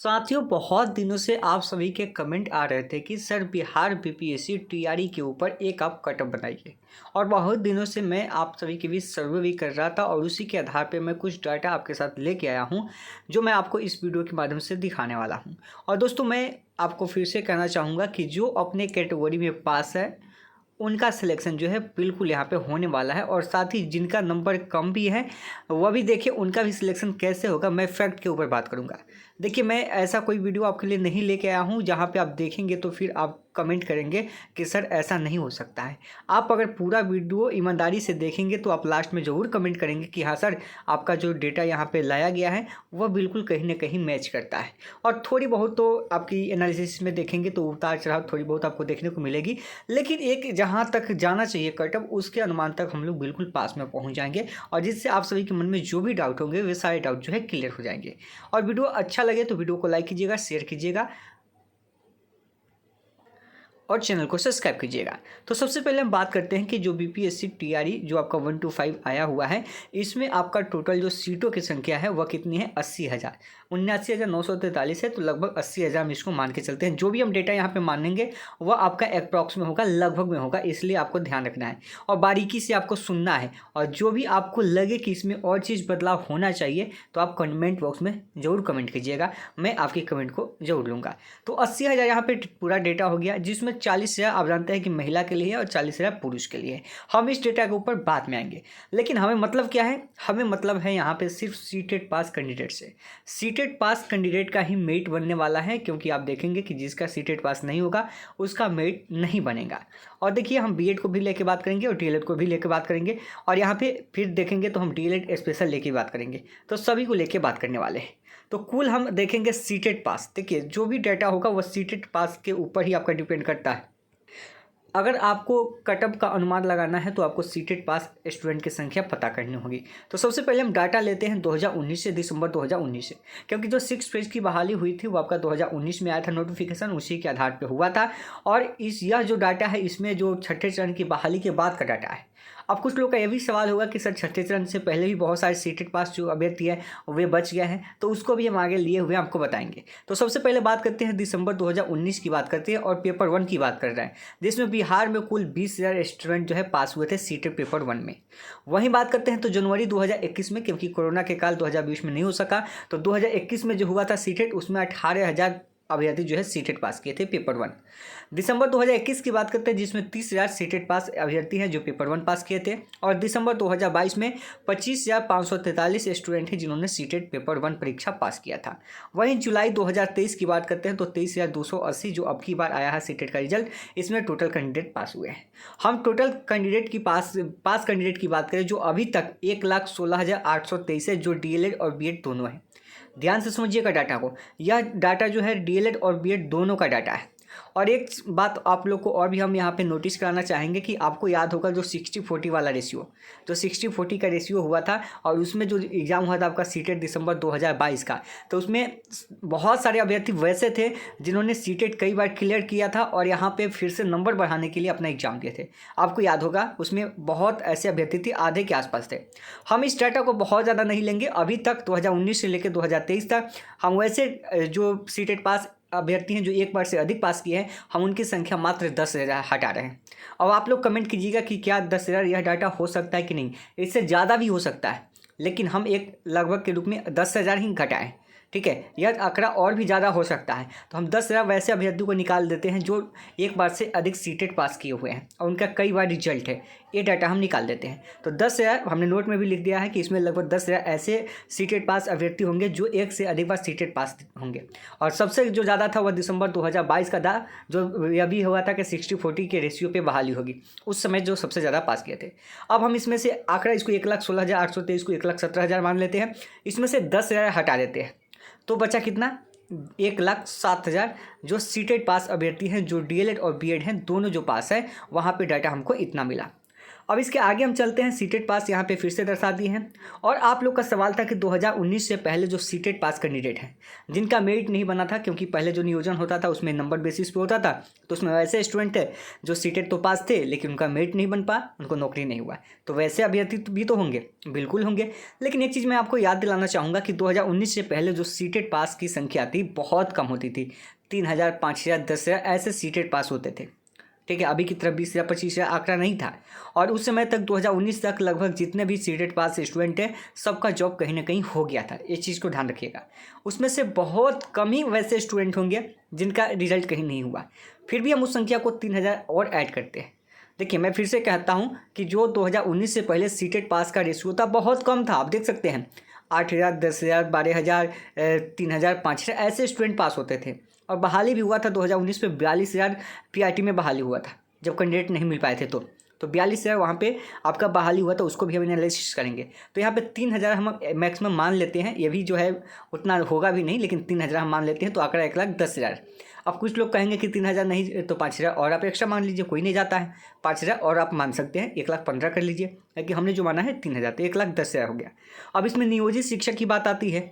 साथियों, बहुत दिनों से आप सभी के कमेंट आ रहे थे कि सर बिहार बीपीएससी टीआरई के ऊपर एक आप कटअप बनाइए। और बहुत दिनों से मैं आप सभी के बीच सर्वे भी कर रहा था और उसी के आधार पे मैं कुछ डाटा आपके साथ लेके आया हूं, जो मैं आपको इस वीडियो के माध्यम से दिखाने वाला हूं। और दोस्तों, मैं आपको फिर से कहना चाहूँगा कि जो अपने कैटेगरी में पास है उनका सिलेक्शन जो है बिल्कुल यहाँ पे होने वाला है। और साथ ही जिनका नंबर कम भी है वह भी देखिए उनका भी सिलेक्शन कैसे होगा, मैं फैक्ट के ऊपर बात करूँगा। देखिए, मैं ऐसा कोई वीडियो आपके लिए नहीं लेके आया हूँ जहाँ पे आप देखेंगे तो फिर आप कमेंट करेंगे कि सर ऐसा नहीं हो सकता है। आप अगर पूरा वीडियो ईमानदारी से देखेंगे तो आप लास्ट में ज़रूर कमेंट करेंगे कि हाँ सर, आपका जो डेटा यहाँ पे लाया गया है वह बिल्कुल कहीं ना कहीं मैच करता है। और थोड़ी बहुत तो आपकी एनालिसिस में देखेंगे तो उतार चढ़ाव थोड़ी बहुत आपको देखने को मिलेगी, लेकिन एक जहाँ तक जाना चाहिए कटअप उसके अनुमान तक हम लोग बिल्कुल पास में पहुँच जाएंगे। और जिससे आप सभी के मन में जो भी डाउट होंगे वे सारे डाउट जो है क्लियर हो जाएंगे। और वीडियो अच्छा लगे तो वीडियो को लाइक कीजिएगा, शेयर कीजिएगा और चैनल को सब्सक्राइब कीजिएगा। तो सबसे पहले हम बात करते हैं कि जो बीपीएससी टीआरई जो आपका 125 आया हुआ है, इसमें आपका टोटल जो सीटों की संख्या है वह कितनी है? 80,000। 79,943 है, तो लगभग 80,000 हम इसको मान के चलते हैं। जो भी हम डेटा यहाँ पे मानेंगे वह आपका अप्रॉक्स में होगा, लगभग में होगा, इसलिए आपको ध्यान रखना है और बारीकी से आपको सुनना है। और जो भी आपको लगे कि इसमें और चीज़ बदलाव होना चाहिए तो आप कमेंट बॉक्स में ज़रूर कमेंट कीजिएगा, मैं आपकी कमेंट को जरूर लूँगा। तो 80,000 यहाँ पे पूरा डेटा हो गया, जिसमें 40,000 आप जानते हैं कि महिला के लिए है और 40,000 पुरुष के लिए है। हम इस डेटा के ऊपर बाद में आएंगे, लेकिन हमें मतलब क्या है? हमें मतलब है यहाँ पे सिर्फ सीटेड पास कैंडिडेट से। सीटेड पास कैंडिडेट का ही मेरिट बनने वाला है, क्योंकि आप देखेंगे कि जिसका सीटेड पास नहीं होगा उसका मेरिट नहीं बनेगा। और देखिए, हम बीएड को भी लेके बात करेंगे और डीएलएड को भी लेके बात करेंगे, और यहाँ पे फिर देखेंगे तो हम डीएलएड स्पेशल लेके बात करेंगे, तो सभी को लेके बात करने वाले हैं। तो कुल हम देखेंगे सीटेड पास। देखिए, जो भी डाटा होगा वह सीटेड पास के ऊपर ही आपका डिपेंड करता है। अगर आपको कटअप का अनुमान लगाना है तो आपको सीटेड पास स्टूडेंट की संख्या पता करनी होगी। तो सबसे पहले हम डाटा लेते हैं 2019 से, दिसंबर 2019 से, क्योंकि जो 6 फेज की बहाली हुई थी वो आपका 2019 में आया था नोटिफिकेशन, उसी के आधार पर हुआ था। और यह जो डाटा है इसमें जो छठे चरण की बहाली के बाद का डाटा है। अब कुछ लोग का यह भी सवाल होगा कि सर छठे चरण से पहले भी बहुत सारे सीटेड पास जो अभ्यर्थी है वे बच गए हैं, तो उसको भी हम आगे लिए हुए आपको बताएंगे। तो सबसे पहले बात करते हैं दिसंबर 2019 की बात करते हैं और पेपर 1 की बात कर रहे हैं, जिसमें बिहार में कुल 20,000 स्टूडेंट जो है पास हुए थे सीटेड पेपर 1 में। वहीं बात करते हैं तो जनवरी 2021 में, क्योंकि कोरोना के काल 2020 में नहीं हो सका, तो 2021 में जो हुआ था सीटेड, उसमें 18,000 अभ्यर्थी जो है सीटेड पास किए थे पेपर 1। दिसंबर 2021 की बात करते हैं, जिसमें 30,000 सीटेड पास अभ्यर्थी हैं जो पेपर 1 पास किए थे। और दिसंबर 2022 में 25,543 स्टूडेंट हैं जिन्होंने सीटेड पेपर 1 परीक्षा पास किया था। वहीं जुलाई 2023 की बात करते हैं तो 23,280 जो अब की बार आया है सीटेड का रिजल्ट, इसमें टोटल कैंडिडेट पास हुए हैं। हम टोटल कैंडिडेट की पास कैंडिडेट की बात करें जो अभी तक 1,16,823 है, जो डीएलएड और बीएड दोनों है। ध्यान से समझिएगा डाटा को, यह डाटा जो है डीएलएड और बीएड दोनों का डाटा है। और एक बात आप लोग को और भी हम यहाँ पे नोटिस कराना चाहेंगे कि आपको याद होगा जो 60-40 वाला रेशियो, जो 60-40 का रेशियो हुआ था, और उसमें जो एग्ज़ाम हुआ था आपका सीटेड दिसंबर 2022 का, तो उसमें बहुत सारे अभ्यर्थी वैसे थे जिन्होंने सीटेड कई बार क्लियर किया था और यहाँ पे फिर से नंबर बढ़ाने के लिए अपना एग्जाम दिए थे। आपको याद होगा उसमें बहुत ऐसे अभ्यर्थी थे, आधे के आसपास थे। हम इस डाटा को बहुत ज़्यादा नहीं लेंगे, अभी तक 2019 से लेकर 2023 तक हम वैसे जो सीटेड पास अभ्यर्थी हैं जो एक बार से अधिक पास किए हैं, हम उनकी संख्या मात्र 10,000 हटा रहे हैं। अब आप लोग कमेंट कीजिएगा कि क्या 10,000 यह डाटा हो सकता है कि नहीं, इससे ज़्यादा भी हो सकता है, लेकिन हम एक लगभग के रूप में 10,000 ही घटाएं। ठीक है, यह आंकड़ा और भी ज़्यादा हो सकता है, तो हम 10,000 वैसे अभ्यर्थियों को निकाल देते हैं जो एक बार से अधिक सीटेड पास किए हुए हैं और उनका कई बार रिजल्ट है, ये डाटा हम निकाल देते हैं। तो 10,000 हमने नोट में भी लिख दिया है कि इसमें लगभग 10,000 ऐसे सीटेड पास अभ्यर्थी होंगे जो एक से अधिक बार सीटेड पास होंगे। और सबसे जो ज़्यादा था वह दिसंबर 2022 का था, जो यह भी हुआ था कि 60-40 के रेशियो पे बहाली होगी, उस समय जो सबसे ज़्यादा पास किए थे। अब हम इसमें से आंकड़ा इसको 1,16,823 को 1,17,000 मान लेते हैं, इसमें से 10,000 हटा देते हैं, तो बचा कितना? 1,07,000 जो सीटेड पास अभ्यर्थी हैं जो डीएलएड और बीएड हैं दोनों जो पास है, वहाँ पे डाटा हमको इतना मिला। अब इसके आगे हम चलते हैं। सीटेट पास यहाँ पे फिर से दर्शा दी हैं। और आप लोग का सवाल था कि 2019 से पहले जो सीटेट पास कैंडिडेट हैं जिनका मेरिट नहीं बना था, क्योंकि पहले जो नियोजन होता था उसमें नंबर बेसिस पे होता था, तो उसमें वैसे स्टूडेंट है जो सीटेट तो पास थे लेकिन उनका मेरिट नहीं बन पाया, उनको नौकरी नहीं हुआ। तो वैसे अभ्यर्थी भी तो होंगे, बिल्कुल होंगे। लेकिन एक चीज़ मैं आपको याद दिलाना चाहूँगा कि 2019 से पहले जो सीटेट पास की संख्या थी बहुत कम होती थी। 3000, 5000, 10,000 ऐसे सीटेट पास होते थे। ठीक है, अभी की तरफ 20,000, 25,000 आंकड़ा नहीं था। और उस समय तक 2019 तक लगभग जितने भी सीटेट पास स्टूडेंट हैं सबका जॉब कहीं ना कहीं हो गया था। इस चीज़ को ध्यान रखिएगा। उसमें से बहुत कम ही वैसे स्टूडेंट होंगे जिनका रिजल्ट कहीं नहीं हुआ। फिर भी हम उस संख्या को 3000 और ऐड करते हैं। देखिए, मैं फिर से कहता हूँ कि जो 2019 से पहले सीटेट पास का रेशियो था बहुत कम था। आप देख सकते हैं 8,000, 10,000, 12,000, 3,000, 5,000 ऐसे स्टूडेंट पास होते थे। और बहाली भी हुआ था 2019 में 42,000 पीआरटी में बहाली हुआ था जब कैंडिडेट नहीं मिल पाए थे। तो 42,000 वहाँ पे आपका बहाली हुआ था, उसको भी हम एनालिसिस करेंगे। तो यहाँ पे 3,000 हम मैक्सिमम मान लेते हैं। ये भी जो है उतना होगा भी नहीं, लेकिन 3,000 हम मान लेते हैं तो आंकड़ा 1,10,000। अब कुछ लोग कहेंगे कि 3,000 नहीं तो 5,000 और आप एक्स्ट्रा मान लीजिए, कोई नहीं जाता है। 5,000 और आप मान सकते हैं, 1,15,000 कर लीजिए, क्योंकि हमने जो माना है 3,000, तो 1,10,000 हो गया। अब इसमें नियोजित शिक्षक की बात आती है।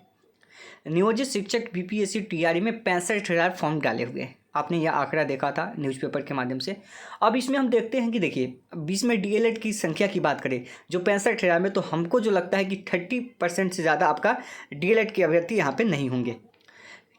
नियोजित शिक्षक बीपीएससी टीआरई में 65,000 फॉर्म डाले हुए हैं। आपने यह आंकड़ा देखा था न्यूज़पेपर के माध्यम से। अब इसमें हम देखते हैं कि देखिए, 20 में डीएलएड की संख्या की बात करें जो 65,000 में, तो हमको जो लगता है कि 30% से ज़्यादा आपका डीएलएड के अभ्यर्थी यहाँ पे नहीं होंगे।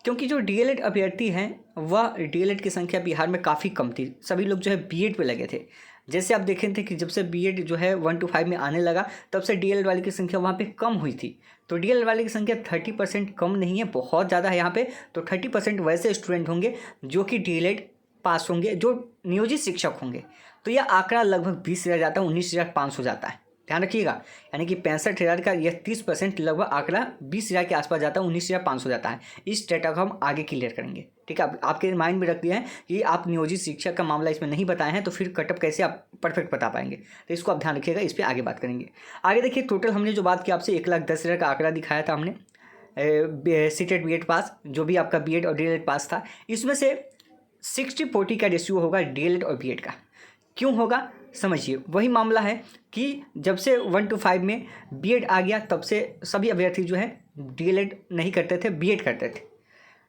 क्योंकि जो डीएलएड अभ्यर्थी हैं वह डीएलएड की संख्या बिहार में काफ़ी कम थी। सभी लोग जो है बीएड पे लगे थे। जैसे आप देखे थे कि जब से बीएड जो है 1 to 5 में आने लगा तब से डीएलएड वाले की संख्या वहाँ पे कम हुई थी। तो डीएलएड वाले की संख्या 30% कम नहीं है, बहुत ज़्यादा है यहाँ पे। तो 30% वैसे स्टूडेंट होंगे जो कि डीएलएड पास होंगे, जो नियोजित शिक्षक होंगे। तो यह आंकड़ा लगभग 20,000 जाता है, 19,500 जाता है। ध्यान रखिएगा, यानी कि 65,000 का यह 30% लगभग आंकड़ा 20,000 के आसपास जाता है, 19,500 जाता है। इस डेटा को हम आगे क्लियर करेंगे। ठीक है, आपके माइंड में रख दिया है कि आप नियोजित शिक्षक का मामला इसमें नहीं बताए हैं, तो फिर कटअप कैसे आप परफेक्ट बता पाएंगे। तो इसको आप ध्यान रखिएगा, इस पर आगे बात करेंगे। आगे देखिए, टोटल हमने जो बात की आपसे 1,10,000 का आंकड़ा दिखाया था हमने सीटेट बीएड पास, जो भी आपका बीएड और डीएलएड पास था, इसमें से 60-40 का रेशियो होगा डीएलएड और बीएड का। क्यों होगा समझिए, वही मामला है कि जब से 1 to 5 में बीएड आ गया तब से सभी अभ्यर्थी जो है डीएलएड नहीं करते थे, बीएड करते थे।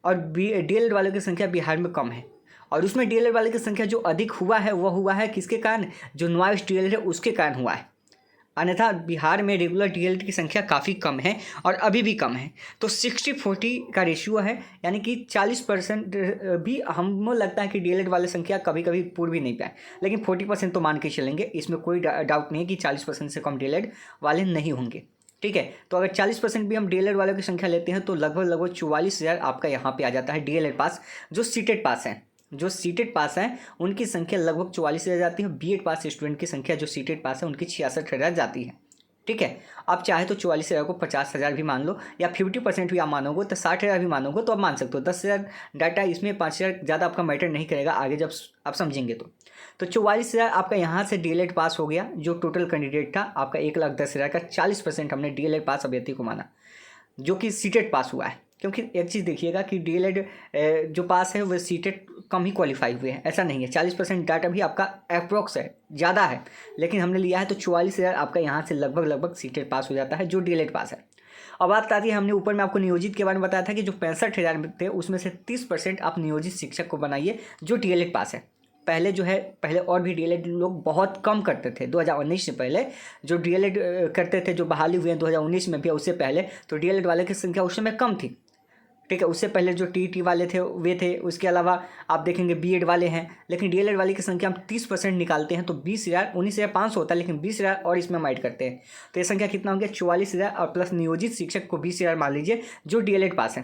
और डीएलएड वालों की संख्या बिहार में कम है। और उसमें डीएलएड वाले की संख्या जो अधिक हुआ है वह हुआ है किसके कारण, जो नॉइस डीएलएड है उसके कारण हुआ है। अन्यथा बिहार में रेगुलर डीएलएड की संख्या काफ़ी कम है और अभी भी कम है। तो 60-40 का रेशियो है, यानी कि 40% भी हमको लगता है कि डीएलएड वाले संख्या कभी कभी पूर भी नहीं पाए, लेकिन 40% तो मान के चलेंगे। इसमें कोई डाउट नहीं है कि 40% से कम डीएलएड वाले नहीं होंगे। ठीक है, तो अगर 40% भी हम डीएलएड वालों की संख्या लेते हैं तो लगभग 44,000 आपका यहाँ पे आ जाता है डीएलएड पास। जो सीटेड पास हैं, जो सीटेड पास हैं उनकी संख्या लगभग 44,000 जाती है। बीएड पास स्टूडेंट की संख्या जो सीटेड पास है उनकी 66,000 जाती है। ठीक है, आप चाहे तो 44,000 को 50,000 भी मान लो, या 50% भी आप मानोगे तो 60,000 भी मानोगे तो आप मान सकते हो। 10,000 डाटा, इसमें 5,000 ज़्यादा आपका मैटर नहीं करेगा आगे जब आप समझेंगे तो 44,000 आपका यहाँ से डीएलएड पास हो गया। जो टोटल कैंडिडेट था आपका 1,10,000 का 40% हमने डीएलएड पास अभ्यर्थी को माना, जो कि सीटेड पास हुआ है। क्योंकि एक चीज़ देखिएगा कि डीएलएड जो पास है वह सीटेड कम ही क्वालिफाई हुए हैं, ऐसा नहीं है। 40% डाटा भी आपका अप्रोक्स है, ज़्यादा है, लेकिन हमने लिया है तो 44,000 आपका यहाँ से लगभग सीटेड पास हो जाता है जो डीएलएड पास है। अब बात आती है, हमने ऊपर में आपको नियोजित के बारे में बताया था कि जो 65,000 थे उसमें से 30% आप नियोजित शिक्षक को बनाइए जो डीएलएड पास है। पहले और भी डीएलएड लोग बहुत कम करते थे। 2019 से पहले जो डीएलएड करते थे, जो बहाली हुए हैं 2019 में भी, उससे पहले तो डीएलएड वाले की संख्या उस समय कम थी। ठीक है, उससे पहले जो टीईटी वाले थे वे थे, उसके अलावा आप देखेंगे बीएड वाले हैं। लेकिन डीएलएड वाले की संख्या हम 30% निकालते हैं तो 20,000, 19,500 होता है, लेकिन 20,000 और इसमें हम ऐड करते हैं तो ये संख्या कितना हो गया, 44,000 और प्लस नियोजित शिक्षक को 20,000 मान लीजिए जो डीएलएड पास है।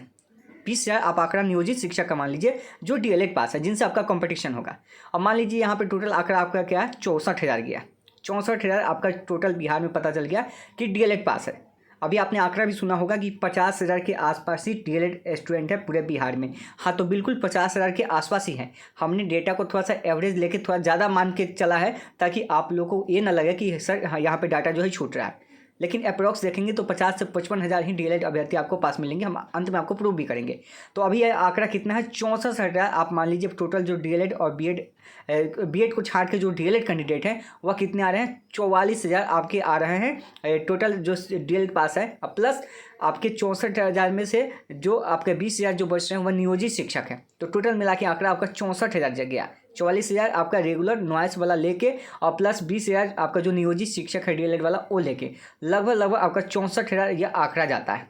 20,000 आप आंकड़ा नियोजित शिक्षक का मान लीजिए जो डीएलएड पास है, जिनसे आपका कंपटीशन होगा। अब मान लीजिए यहाँ पे टोटल आंकड़ा आपका क्या है, 64,000 गया। 64,000 आपका टोटल बिहार में पता चल गया कि डीएलएड पास है। अभी आपने आंकड़ा भी सुना होगा कि 50,000 के आसपास ही डीएलएड स्टूडेंट है पूरे बिहार में। हाँ, तो बिल्कुल 50,000 के आसपास ही है। हमने डेटा को थोड़ा सा एवरेज लेके थोड़ा ज़्यादा मान के चला है ताकि आप लोगों को ये ना लगे कि सर हाँ यहाँ पे डाटा जो है छूट रहा है। लेकिन अप्रॉक्स देखेंगे तो 50 से 55 हज़ार ही डीएलएड अभ्यर्थी आपको पास मिलेंगे। हम अंत में आपको प्रूव भी करेंगे। तो अभी यह आंकड़ा कितना है, 64,000। आप मान लीजिए टोटल जो डीएलएड और बीएड को छाड़ के जो डीएलएड कैंडिडेट हैं वह कितने आ रहे हैं, 44,000 आपके आ रहे हैं टोटल जो डीएलएड पास है। अब प्लस आपके 64,000 में से जो आपके 20,000 जो बच रहे हैं वह नियोजित शिक्षक हैं। तो टोटल मिला के आंकड़ा आपका 64,000 जग गया। 44,000 आपका रेगुलर नॉइस वाला लेके और प्लस 20,000 आपका जो नियोजित शिक्षक है डीएलएड वाला वो लेके लगभग आपका 64,000 यह आंकड़ा जाता है।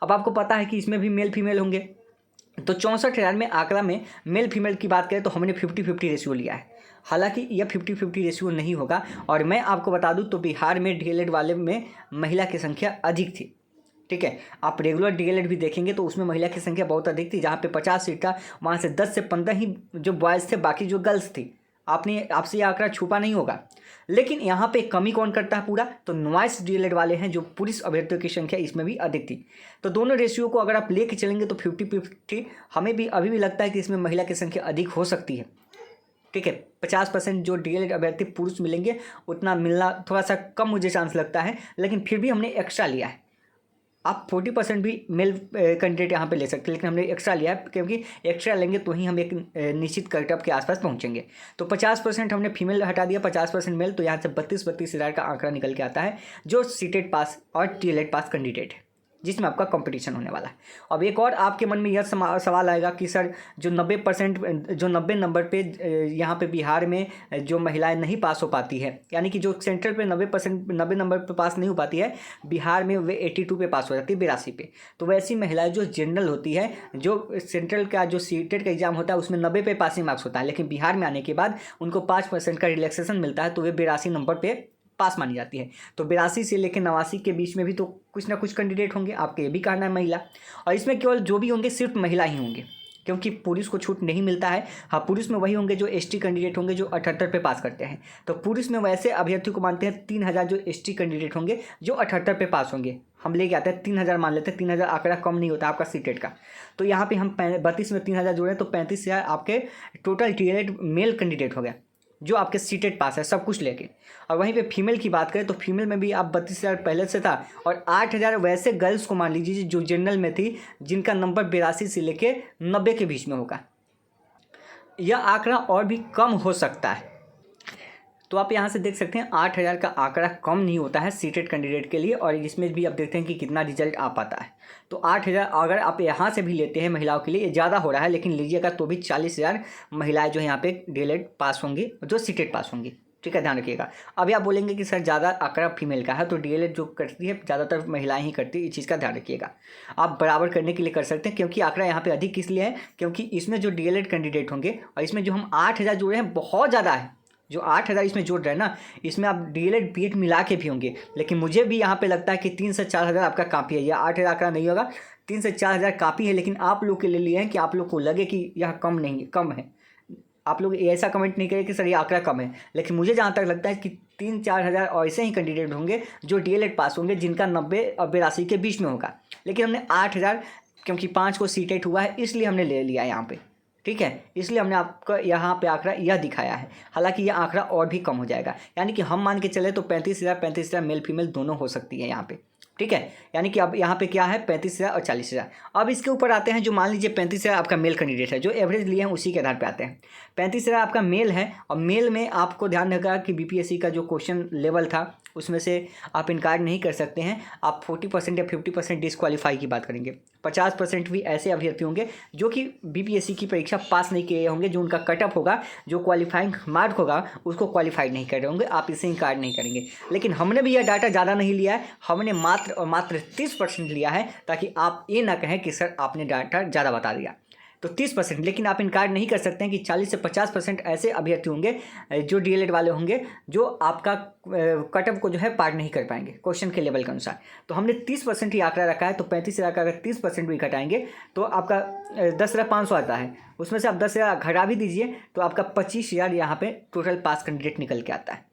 अब आपको पता है कि इसमें भी मेल फीमेल होंगे, तो 64,000 में आंकड़ा में मेल फीमेल की बात करें तो हमने 50-50 रेशियो लिया है। हालांकि यह 50-50 रेशियो नहीं होगा। और मैं आपको बता दूं तो बिहार में डीएलएड वाले में महिला की संख्या अधिक थी। ठीक है, आप रेगुलर डीएलएड भी देखेंगे तो उसमें महिला की संख्या बहुत अधिक थी। जहाँ पे 50 सीट था वहाँ से 10 से 15 ही जो बॉयज़ थे, बाकी जो गर्ल्स थी। आपसे ये आंकड़ा छुपा नहीं होगा। लेकिन यहाँ पे कमी कौन करता है पूरा, तो नॉइस डीएलएड वाले हैं, जो पुरुष अभ्यर्थियों की संख्या इसमें भी अधिक थी। तो दोनों रेशियो को अगर आप लेके चलेंगे तो 50-50 हमें भी अभी भी लगता है कि इसमें महिला की संख्या अधिक हो सकती है। ठीक है, 50% जो डीएलएड अभ्यर्थी पुरुष मिलेंगे उतना मिलना थोड़ा सा कम मुझे चांस लगता है, लेकिन फिर भी हमने एक्स्ट्रा लिया है। आप 40% भी मेल कैंडिडेट यहाँ पे ले सकते हैं, लेकिन हमने एक्स्ट्रा लिया है क्योंकि एक्स्ट्रा लेंगे तो ही हम एक निश्चित कटअप के आसपास पहुँचेंगे। तो 50% हमने फीमेल हटा दिया, 50% मेल, तो यहाँ से 32 हज़ार का आंकड़ा निकल के आता है जो सीटेड पास और डीएलएड पास कैंडिडेट है, जिसमें आपका कंपटीशन होने वाला है। अब एक और आपके मन में यह सवाल आएगा कि सर जो 90 नंबर पे यहाँ पे बिहार में जो महिलाएं नहीं पास हो पाती है, यानी कि जो सेंट्रल पे 90 नंबर पे पास नहीं हो पाती है, बिहार में वे 82 पे पास हो जाती है, 82 पे। तो वैसी महिलाएं जो जनरल होती है, जो सेंट्रल का जो सीटेड का एग्जाम होता है उसमें 90 पे पासिंग मार्क्स होता है, लेकिन बिहार में आने के बाद उनको 5% का रिलैक्सेशन मिलता है, तो वे 82 नंबर पर पास मानी जाती है। तो 82 से लेकर 89 के बीच में भी तो कुछ ना कुछ कैंडिडेट होंगे, आपके ये भी कहना है महिला। और इसमें केवल जो भी होंगे सिर्फ महिला ही होंगे, क्योंकि पुरुष को छूट नहीं मिलता है। हाँ, पुरुष में वही होंगे जो एसटी कैंडिडेट होंगे जो 78 पे पास करते हैं। तो पुरुष में वैसे अभ्यर्थी को मानते हैं 3,000 जो एसटी कैंडिडेट होंगे जो 78 पे पास होंगे। हम लेके आते हैं 3,000 मान लेते हैं, 3,000 आंकड़ा कम नहीं होता आपका सीटेड का। तो यहाँ पे हम 32 में 3,000 जोड़े तो 35,000 आपके टोटल डीएलएड मेल कैंडिडेट हो गया जो आपके सीटेड पास है सब कुछ लेके। और वहीं पे फीमेल की बात करें तो फीमेल में भी आप 32,000 पहले से था और 8,000 वैसे गर्ल्स को मान लीजिए जो जनरल में थी, जिनका नंबर 82 से लेके 90 के बीच में होगा। यह आंकड़ा और भी कम हो सकता है। तो आप यहाँ से देख सकते हैं 8,000 का आंकड़ा कम नहीं होता है सीटेड कैंडिडेट के लिए। और इसमें भी आप देखते हैं कि कितना रिजल्ट आ पाता है। तो 8,000 अगर आप यहाँ से भी लेते हैं महिलाओं के लिए, ये ज़्यादा हो रहा है, लेकिन लीजिएगा तो भी 40,000 महिलाएं जो यहाँ पे डीएलएड पास होंगी, जो सीटेड पास होंगी। ठीक है, ध्यान रखिएगा। अभी आप बोलेंगे कि सर ज़्यादा आंकड़ा फीमेल का है, तो डीएलएड जो करती है ज़्यादातर महिलाएं ही करती है, इस चीज़ का ध्यान रखिएगा। आप बराबर करने के लिए कर सकते हैं, क्योंकि आंकड़ा यहाँ पे अधिक किस लिए है, क्योंकि इसमें जो डीएलएड कैंडिडेट होंगे और इसमें जो हम 8,000 जोड़े हैं बहुत ज़्यादा है। जो 8,000 इसमें जोड़ रहे हैं ना, इसमें आप डीएलएड बीएड मिला के भी होंगे, लेकिन मुझे भी यहाँ पे लगता है कि 3 से 4,000 आपका काफ़ी है। यह 8,000 आंकड़ा नहीं होगा, 3 से 4,000 काफ़ी है। लेकिन आप लोग के लिए हैं कि आप लोग को लगे कि यह कम नहीं है, कम है। आप लोग ऐसा कमेंट नहीं करें कि सर ये आंकड़ा कम है, लेकिन मुझे जहाँ तक लगता है कि 3-4 हज़ार ऐसे ही कैंडिडेट होंगे जो डीएलएड पास होंगे, जिनका 90 और 82 के बीच में होगा। लेकिन हमने 8,000 क्योंकि 5 को सीटेड हुआ है इसलिए हमने ले लिया यहाँ पे। ठीक है, इसलिए हमने आपको यहाँ पे आंकड़ा यह दिखाया है। हालांकि यह आंकड़ा और भी कम हो जाएगा, यानी कि हम मान के चले तो 35,000 मेल फीमेल दोनों हो सकती है यहाँ पे। ठीक है, यानी कि अब यहाँ पे क्या है 35,000 और 40,000। अब इसके ऊपर आते हैं, जो मान लीजिए 35,000 आपका मेल कैंडिडेट है, जो एवरेज लिए हैं उसी के आधार पे आते हैं। 35,000 आपका मेल है, और मेल में आपको ध्यान रखा कि बीपीएससी का जो क्वेश्चन लेवल था उसमें से आप इनकार नहीं कर सकते हैं। आप 40% या 50% डिसक्वालीफाई की बात करेंगे। 50% भी ऐसे अभ्यर्थी होंगे जो कि बीपीएससी की परीक्षा पास नहीं किए होंगे, जो उनका कटअप होगा, जो क्वालिफाइंग मार्क होगा, उसको क्वालिफाइड नहीं कर रहे होंगे। आप इसे इनकार नहीं करेंगे। लेकिन हमने भी यह डाटा ज़्यादा नहीं लिया है, हमने मात्र 30% लिया है, ताकि आप ये ना कहें कि सर आपने डाटा ज़्यादा बता दिया। तो 30%, लेकिन आप इनकार नहीं कर सकते हैं कि 40 से 50% ऐसे अभ्यर्थी होंगे जो डीएलएड वाले होंगे, जो आपका कटअप को जो है पार नहीं कर पाएंगे क्वेश्चन के लेवल के अनुसार। तो हमने 30% ही आंकड़ा रखा है। तो 35,000 का अगर 30% भी घटाएंगे तो आपका 10,500 आता है। उसमें से आप 10,000 घटा भी दीजिए तो आपका 25,000 यहाँ पे टोटल पास कैंडिडेट निकल के आता है।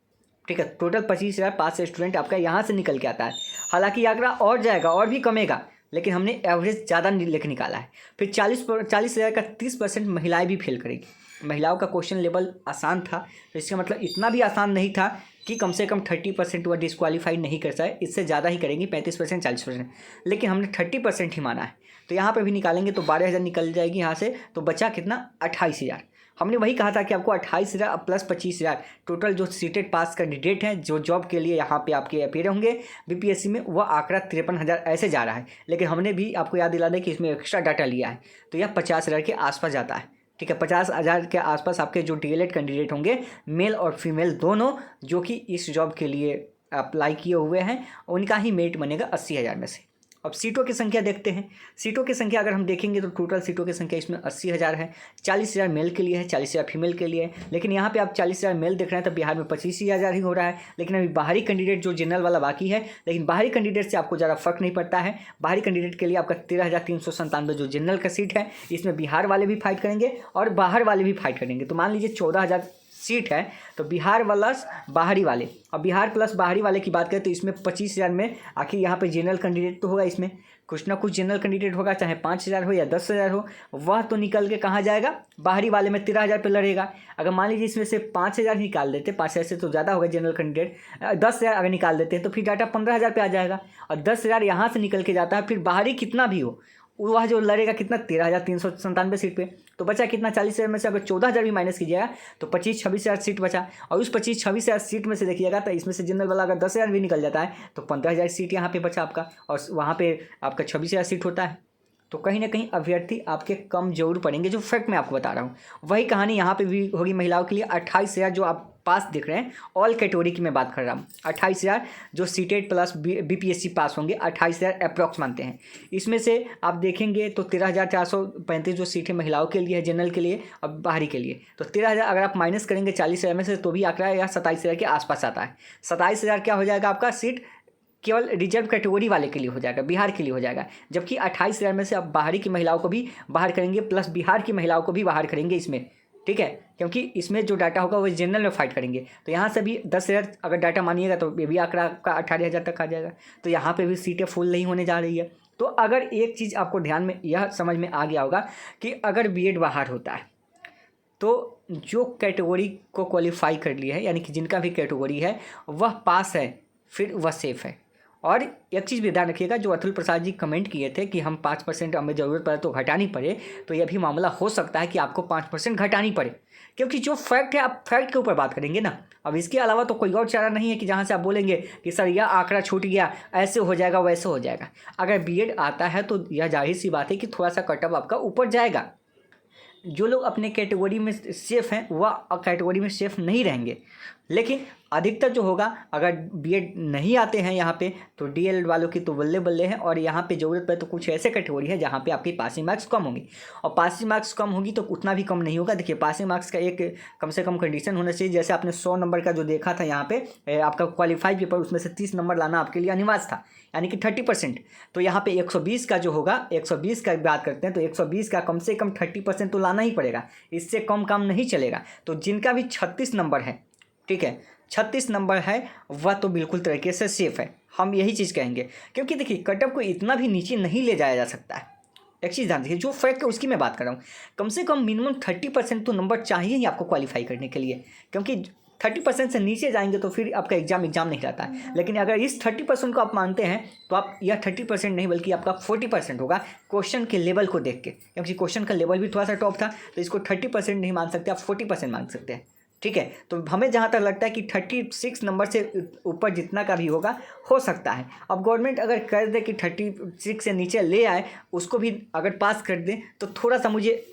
ठीक है, टोटल 25,000 पास स्टूडेंट आपका यहाँ से निकल के आता है। हालांकि आंकड़ा और जाएगा और भी कमेगा, लेकिन हमने एवरेज ज़्यादा लेके निकाला है। फिर 40,000 का 30% महिलाएं भी फेल करेगी। महिलाओं का क्वेश्चन लेवल आसान था, तो इसका मतलब इतना भी आसान नहीं था कि कम से कम 30% वह डिस्क्वालीफाई नहीं कर जाए, इससे ज़्यादा ही करेंगी 35% 40%, लेकिन हमने 30% ही माना है। तो यहाँ पर भी निकालेंगे तो 12,000 निकल जाएगी यहाँ से, तो बचा कितना 28,000। हमने वही कहा था कि आपको 28,000 प्लस 25,000 टोटल जो सीटेड पास कैंडिडेट हैं जो जॉब के लिए यहाँ पे आपके अपीयर होंगे बीपीएससी में, वह आंकड़ा 53,000 ऐसे जा रहा है। लेकिन हमने भी आपको याद दिला दें कि इसमें एक्स्ट्रा डाटा लिया है, तो यह 50,000 के आसपास जाता है। ठीक है, 50,000 के आसपास आपके जो डीएलएड कैंडिडेट होंगे मेल और फीमेल दोनों, जो कि इस जॉब के लिए अप्लाई किए हुए हैं, उनका ही मेरिट बनेगा 80,000 में से। अब सीटों की संख्या देखते हैं। सीटों की संख्या अगर हम देखेंगे तो टोटल सीटों की संख्या इसमें 80,000 है। 40,000 मेल के लिए है, 40,000 फीमेल के लिए है। लेकिन यहाँ पे आप 40,000 मेल देख रहे हैं तो बिहार में 25,000 ही हो रहा है। लेकिन अभी बाहरी कैंडिडेट जो जनरल वाला बाकी है, लेकिन बाहरी कैंडिडेट से आपको ज़्यादा फर्क नहीं पड़ता है। बाहरी कैंडिडेट के लिए आपका 13,397 जो जनरल का सीट है, इसमें बिहार वाले भी फाइट करेंगे और बाहर वाले भी फाइट करेंगे। तो मान लीजिए 14,000 सीट है, तो बिहार प्लस बाहरी वाले, अब बिहार प्लस बाहरी वाले की बात करें तो इसमें 25,000 में आखिर यहाँ पे जनरल कैंडिडेट तो होगा, इसमें कुछ ना कुछ जनरल कैंडिडेट होगा, चाहे 5,000 हो या 10,000 हो, वह तो निकल के कहाँ जाएगा, बाहरी वाले में 13,000 पे लड़ेगा। अगर मान लीजिए इसमें से 5,000 निकाल देते, 5,000 से तो ज़्यादा होगा जनरल कैंडिडेट, 10,000 अगर निकाल देते हैं तो फिर डाटा 15,000 पे आ जाएगा। और 10,000 यहाँ से निकल के जाता है, फिर बाहरी कितना भी हो वह जो लड़ेगा कितना 13,397 सीट पे, तो बचा कितना 40,000 में से अगर 14,000 भी माइनस कीजिएगा तो 25-26,000 सीट बचा। और उस 25-26,000 सीट में से देखिएगा तो इसमें से जनरल वाला अगर 10,000 भी निकल जाता है तो 15,000 सीट यहाँ पे बचा आपका, और वहाँ पे आपका 26,000 सीट होता है। तो कहीं ना कहीं अभ्यर्थी आपके कम जरूर पड़ेंगे, जो फैक्ट मैं आपको बता रहा हूँ। वही कहानी यहाँ पे भी होगी महिलाओं के लिए। 28,000 जो आप पास दिख रहे हैं, ऑल कैटेगरी की मैं बात कर रहा हूँ, 28,000 जो सीटेड प्लस बीपीएससी पास होंगे, 28,000 अप्रॉक्स मानते हैं। इसमें से आप देखेंगे तो 13,435 जो सीटें महिलाओं के लिए है, जनरल के लिए और बाहरी के लिए, तो 13,000 अगर आप माइनस करेंगे 40,000 में से तो भी आंकड़ा या 27,000 के आसपास आता है। 27,000 क्या हो जाएगा आपका सीट केवल रिजर्व कैटेगरी वाले के लिए हो जाएगा, बिहार के लिए हो जाएगा। जबकि 28,000 में से आप बाहरी की महिलाओं को भी बाहर करेंगे, प्लस बिहार की महिलाओं को भी बाहर करेंगे इसमें, ठीक है, क्योंकि इसमें जो डाटा होगा वो जनरल में फाइट करेंगे। तो यहाँ से भी 10,000 अगर डाटा मानिएगा तो ये भी आंकड़ा आपका 18,000 तक आ जाएगा। तो यहाँ पे भी सीटें फुल नहीं होने जा रही है। तो अगर एक चीज़ आपको ध्यान में यह समझ में आ गया होगा कि अगर बीएड बाहर होता है तो जो कैटेगरी को क्वालिफाई कर लिया है, यानी कि जिनका भी कैटेगरी है वह पास है, फिर वह सेफ़ है। और एक चीज़ भी ध्यान रखिएगा, जो अतुल प्रसाद जी कमेंट किए थे कि हम 5% हमें ज़रूरत पड़े तो घटानी पड़े, तो यह भी मामला हो सकता है कि आपको 5% घटानी पड़े, क्योंकि जो फैक्ट है आप फैक्ट के ऊपर बात करेंगे ना। अब इसके अलावा तो कोई और चारा नहीं है कि जहाँ से आप बोलेंगे कि सर यह आंकड़ा छूट गया, ऐसे हो जाएगा वैसे हो जाएगा। अगर बीएड आता है तो यह जाहिर सी बात है कि थोड़ा सा कटअप आपका ऊपर जाएगा। जो लोग अपने कैटेगरी में सेफ़ हैं वह कैटेगरी में सेफ़ नहीं रहेंगे, लेकिन अधिकतर जो होगा अगर बीएड नहीं आते हैं यहाँ पे तो डीएलएड वालों की तो बल्ले बल्ले हैं। और यहाँ पे ज़रूरत पड़े तो कुछ ऐसे कैटेगरी है जहाँ पे आपकी पासिंग मार्क्स कम होंगी, और पासिंग मार्क्स कम होगी तो उतना भी कम नहीं होगा। देखिए पासिंग मार्क्स का एक कम से कम कंडीशन होना चाहिए। जैसे आपने 100 नंबर का जो देखा था यहाँ पे आपका क्वालिफाइड पेपर, उसमें से 30 नंबर लाना आपके लिए अनिवार्य था, यानी कि 30%। तो यहाँ पे 120 का जो होगा, 120 का बात करते हैं तो 120 का कम से कम 30% तो लाना ही पड़ेगा, इससे कम काम नहीं चलेगा। तो जिनका भी 36 नंबर है, ठीक है, 36 नंबर है, वह तो बिल्कुल तरीके से सेफ़ है, हम यही चीज़ कहेंगे। क्योंकि देखिए कटअप को इतना भी नीचे नहीं ले जाया जा सकता है। एक चीज़ ध्यान देखिए, जो फैक्ट है उसकी मैं बात कर रहा हूँ। कम से कम मिनिमम 30% तो नंबर चाहिए ही आपको क्वालिफाई करने के लिए, क्योंकि 30% से नीचे जाएंगे तो फिर आपका एग्जाम नहीं रहता है। लेकिन अगर इस 30% को आप मानते हैं तो आप यह 30% नहीं बल्कि आपका 40% होगा क्वेश्चन के लेवल को देख के, क्योंकि क्वेश्चन का लेवल भी थोड़ा सा टॉप था, तो इसको 30% नहीं मान सकते, आप 40% मान सकते हैं, ठीक है। तो हमें जहाँ तक लगता है कि 36 नंबर से ऊपर जितना का भी होगा हो सकता है। अब गवर्नमेंट अगर कर दे कि 36 से नीचे ले आए, उसको भी अगर पास कर दें तो थोड़ा सा मुझे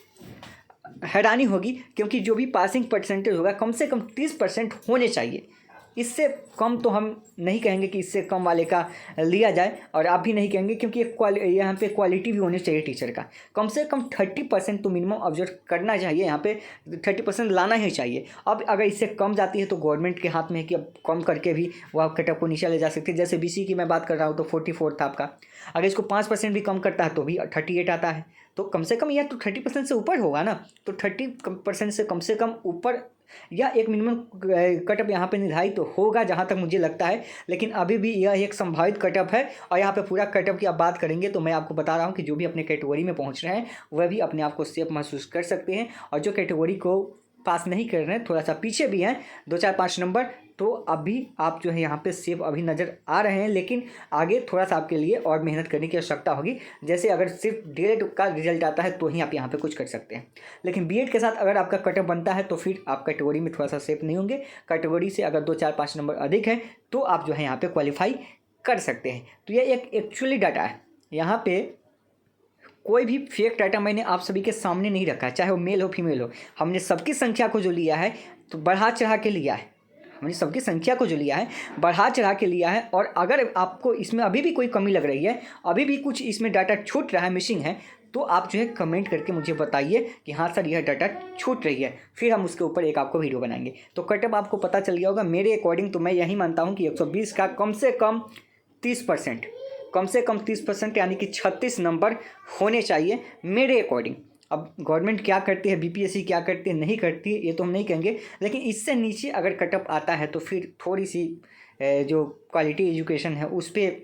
हैरानी होगी, क्योंकि जो भी पासिंग परसेंटेज होगा कम से कम 30% होने चाहिए। इससे कम तो हम नहीं कहेंगे कि इससे कम वाले का लिया जाए, और आप भी नहीं कहेंगे, क्योंकि यहाँ पे क्वालिटी भी होनी चाहिए टीचर का। कम से कम 30% तो मिनिमम ऑब्जर्व करना चाहिए, यहाँ पे 30% लाना ही चाहिए। अब अगर इससे कम जाती है तो गवर्नमेंट के हाथ में है कि अब कम करके भी वह कटअप को नीचे ले जा सकती है। जैसे बीसी की मैं बात कर रहा हूँ तो 44 था आपका, अगर इसको 5% भी कम करता है तो भी 38 आता है। तो कम से कम यह तो 30% से ऊपर होगा ना, तो 30% से कम ऊपर या एक मिनिमम कटअप यहाँ पे निर्धारित तो होगा जहाँ तक मुझे लगता है, लेकिन अभी भी यह एक संभावित कटअप है। और यहाँ पे पूरा कटअप की आप बात करेंगे तो मैं आपको बता रहा हूँ कि जो भी अपने कैटेगरी में पहुँच रहे हैं वह भी अपने आप को सेफ महसूस कर सकते हैं, और जो कैटेगरी को पास नहीं कर रहे हैं, थोड़ा सा पीछे भी हैं 2 4 5 नंबर, तो अभी आप जो है यहाँ पे सेफ अभी नज़र आ रहे हैं। लेकिन आगे थोड़ा सा आपके लिए और मेहनत करने की आवश्यकता होगी। जैसे अगर सिर्फ डीएलएड का रिजल्ट आता है तो ही आप यहाँ पे कुछ कर सकते हैं, लेकिन बीएड के साथ अगर आपका कटअप बनता है तो फिर आप कैटेगरी में थोड़ा सा सेफ नहीं होंगे। कैटेगरी से अगर 2 4 5 नंबर अधिक है तो आप जो है यहाँ पर क्वालिफाई कर सकते हैं। तो यह एक एक्चुअली डाटा है, यहाँ पे कोई भी फेक डाटा मैंने आप सभी के सामने नहीं रखा है, चाहे वो मेल हो फीमेल हो। हमने सबकी संख्या को जो लिया है तो बढ़ा चढ़ा के लिया है, हमने सबकी संख्या को जो लिया है बढ़ा चढ़ा के लिया है। और अगर आपको इसमें अभी भी कोई कमी लग रही है, अभी भी कुछ इसमें डाटा छूट रहा है, मिसिंग है, तो आप जो है कमेंट करके मुझे बताइए कि हाँ सर यह डाटा छूट रही है, फिर हम उसके ऊपर एक आपको वीडियो बनाएंगे। तो कटअप आपको पता चल गया होगा। मेरे अकॉर्डिंग तो मैं यही मानता हूँ कि 120 का कम से कम 30%, कम से कम 30% यानी कि 36 नंबर होने चाहिए मेरे अकॉर्डिंग। अब गवर्नमेंट क्या करती है, बीपीएससी क्या करती है नहीं करती है ये तो हम नहीं कहेंगे, लेकिन इससे नीचे अगर कटअप आता है तो फिर थोड़ी सी जो क्वालिटी एजुकेशन है उस पर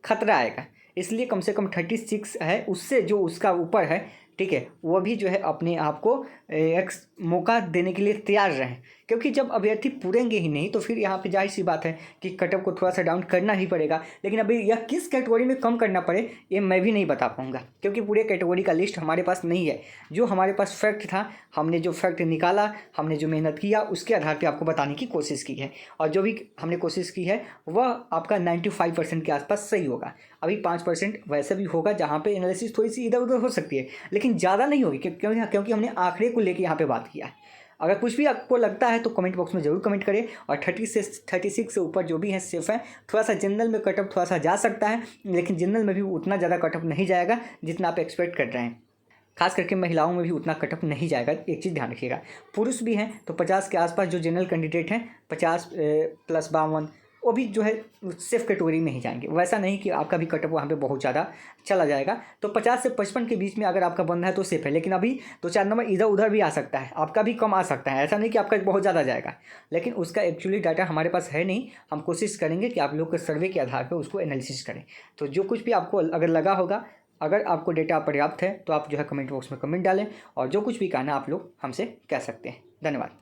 खतरा आएगा। इसलिए कम से कम 36 है, उससे जो उसका ऊपर है, ठीक है, वह भी जो है अपने आप को एक मौका देने के लिए तैयार रहें। क्योंकि जब अभ्यर्थी पूरेंगे ही नहीं तो फिर यहाँ पे जाहिर सी बात है कि कटअप को थोड़ा सा डाउन करना ही पड़ेगा। लेकिन अभी यह किस कैटेगरी में कम करना पड़े ये मैं भी नहीं बता पाऊँगा, क्योंकि पूरे कैटेगरी का लिस्ट हमारे पास नहीं है। जो हमारे पास फैक्ट था, हमने जो फैक्ट निकाला, हमने जो मेहनत किया, उसके आधार पर आपको बताने की कोशिश की है। और जो भी हमने कोशिश की है वह आपका 95% के आसपास सही होगा। अभी 5% वैसे भी होगा जहाँ पे एनालिसिस थोड़ी सी इधर उधर हो सकती है, लेकिन ज़्यादा नहीं होगी, क्योंकि हमने आंकड़े को लेके यहाँ पे बात किया है। अगर कुछ भी आपको लगता है तो कमेंट बॉक्स में ज़रूर कमेंट करें। और 30 से 36 से ऊपर जो भी है सेफ है। थोड़ा सा जनरल में कटअप थोड़ा सा जा सकता है, लेकिन जनरल में भी उतना ज़्यादा कटअप नहीं जाएगा जितना आप एक्सपेक्ट कर रहे हैं। खास करके महिलाओं में भी उतना कटअप नहीं जाएगा, एक चीज़ ध्यान रखिएगा। पुरुष भी हैं तो 50 के आसपास जो जनरल कैंडिडेट हैं, 50 प्लस 52, वो भी जो है सेफ कैटेगरी में ही जाएंगे। वैसा नहीं कि आपका भी कटअप वहाँ पे बहुत ज़्यादा चला जाएगा। तो 50 से 55 के बीच में अगर आपका बंद है तो सेफ है, लेकिन अभी 2 4 नंबर इधर उधर भी आ सकता है, आपका भी कम आ सकता है। ऐसा नहीं कि आपका बहुत ज़्यादा जाएगा, लेकिन उसका एक्चुअली डाटा हमारे पास है नहीं। हम कोशिश करेंगे कि आप लोग के सर्वे के आधार पर उसको एनालिसिस करें। तो जो कुछ भी आपको अगर लगा होगा, अगर आपको डेटा पर्याप्त है तो आप जो है कमेंट बॉक्स में कमेंट डालें, और जो कुछ भी कहना आप लोग हमसे कह सकते हैं। धन्यवाद।